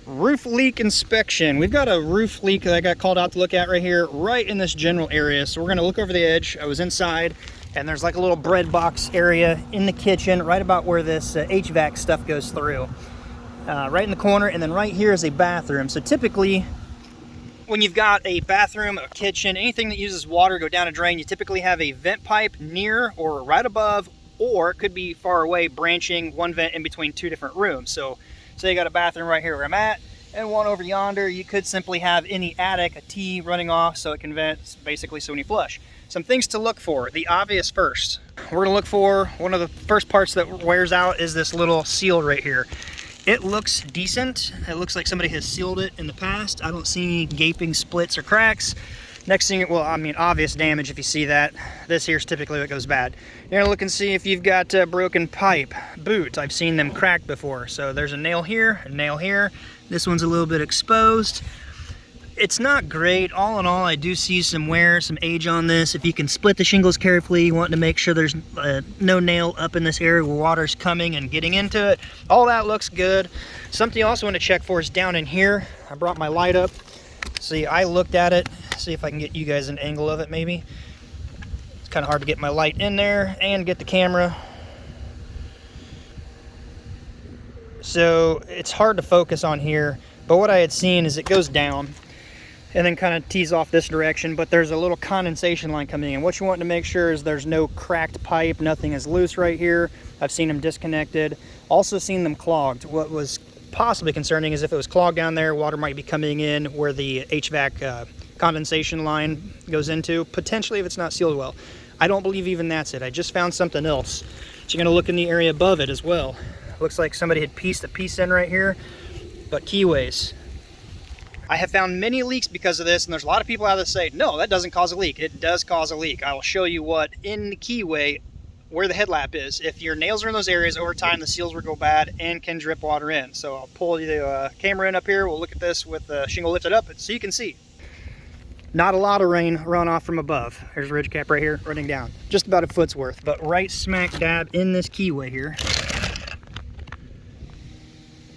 Roof leak inspection. We've got a roof leak that I got called out to look at right here, right in this general area. So we're gonna look over the edge. I was inside and there's like a little bread box area in the kitchen, right about where this HVAC stuff goes through. Right in the corner, and then right here is a bathroom. So typically, when you've got a bathroom, a kitchen, anything that uses water go down a drain, you typically have a vent pipe near or right above, or it could be far away, branching one vent in between two different rooms. So say you got a bathroom right here where I'm at, and one over yonder. You could simply have in the attic a T running off so it can vent, basically so when you flush. Some things to look for. The obvious first. We're gonna look for, one of the first parts that wears out is this little seal right here. It looks decent. It looks like somebody has sealed it in the past. I don't see any gaping splits or cracks. Next thing, well, I mean, obvious damage if you see that. This here's typically what goes bad. You're gonna look and see if you've got broken pipe, boot. I've seen them cracked before. So there's a nail here, a nail here. This one's a little bit exposed. It's not great. All in all, I do see some wear, some age on this. If you can split the shingles carefully, you want to make sure there's no nail up in this area where water's coming and getting into it. All that looks good. Something you also want to check for is down in here. I brought my light up. See, I looked at it. See if I can get you guys an angle of it maybe. It's kind of hard to get my light in there and get the camera. So it's hard to focus on here, but what I had seen is it goes down and then kind of tees off this direction, but there's a little condensation line coming in. What you want to make sure is there's no cracked pipe, nothing is loose right here. I've seen them disconnected, also seen them clogged. What was possibly concerning is if it was clogged down there, water might be coming in where the HVAC condensation line goes into, potentially if it's not sealed well. I don't believe even that's it. I just found something else. So you're gonna look in the area above it as well. Looks like somebody had pieced a piece in right here, but keyways. I have found many leaks because of this, and there's a lot of people out there that say, no, that doesn't cause a leak. It does cause a leak. I will show you what in the keyway, where the headlap is. If your nails are in those areas, over time the seals will go bad and can drip water in. So I'll pull the camera in up here. We'll look at this with the shingle lifted up so you can see. Not a lot of rain run off from above. There's a ridge cap right here running down. Just about a foot's worth, but right smack dab in this keyway here.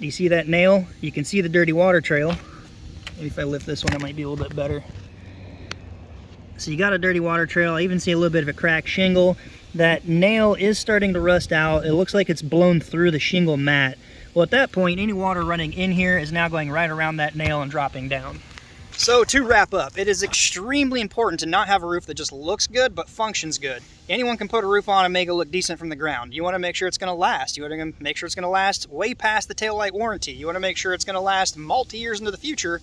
Do you see that nail? You can see the dirty water trail. Maybe if I lift this one, it might be a little bit better. So you got a dirty water trail. I even see a little bit of a cracked shingle. That nail is starting to rust out. It looks like it's blown through the shingle mat. Well, at that point, any water running in here is now going right around that nail and dropping down. So to wrap up, it is extremely important to not have a roof that just looks good but functions good. Anyone can put a roof on and make it look decent from the ground. You want to make sure it's going to last. You want to make sure it's going to last way past the taillight warranty. You want to make sure it's going to last multi-years into the future.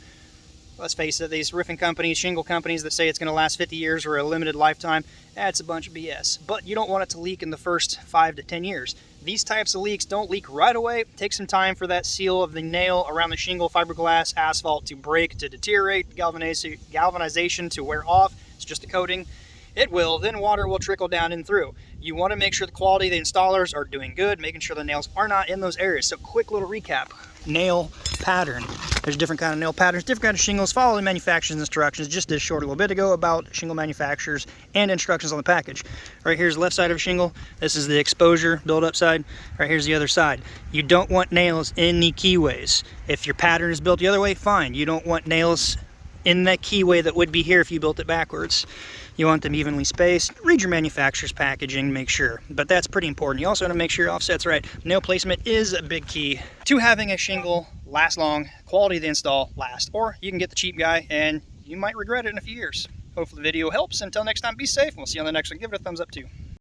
Let's face it, these roofing companies, shingle companies that say it's going to last 50 years or a limited lifetime, that's a bunch of BS. But you don't want it to leak in the first 5 to 10 years. These types of leaks don't leak right away. Take some time for that seal of the nail around the shingle, fiberglass, asphalt to break, to deteriorate, galvanization to wear off. It's just a coating. It will, then water will trickle down and through. You want to make sure the quality of the installers are doing good, making sure the nails are not in those areas. So quick little recap. Nail pattern. There's different kind of nail patterns, different kind of shingles. Follow the manufacturer's instructions. Just did a short a little bit ago about shingle manufacturers and instructions on the package. Right here's the left side of a shingle. This is the exposure build-up side. Right here's the other side. You don't want nails in the keyways. If your pattern is built the other way, fine. You don't want nails in that keyway that would be here if you built it backwards. You want them evenly spaced. Read your manufacturer's packaging, make sure. But that's pretty important. You also want to make sure your offset's right. Nail placement is a big key to having a shingle last long, quality of the install last. Or you can get the cheap guy and you might regret it in a few years. Hopefully the video helps. Until next time, be safe. We'll see you on the next one. Give it a thumbs up too.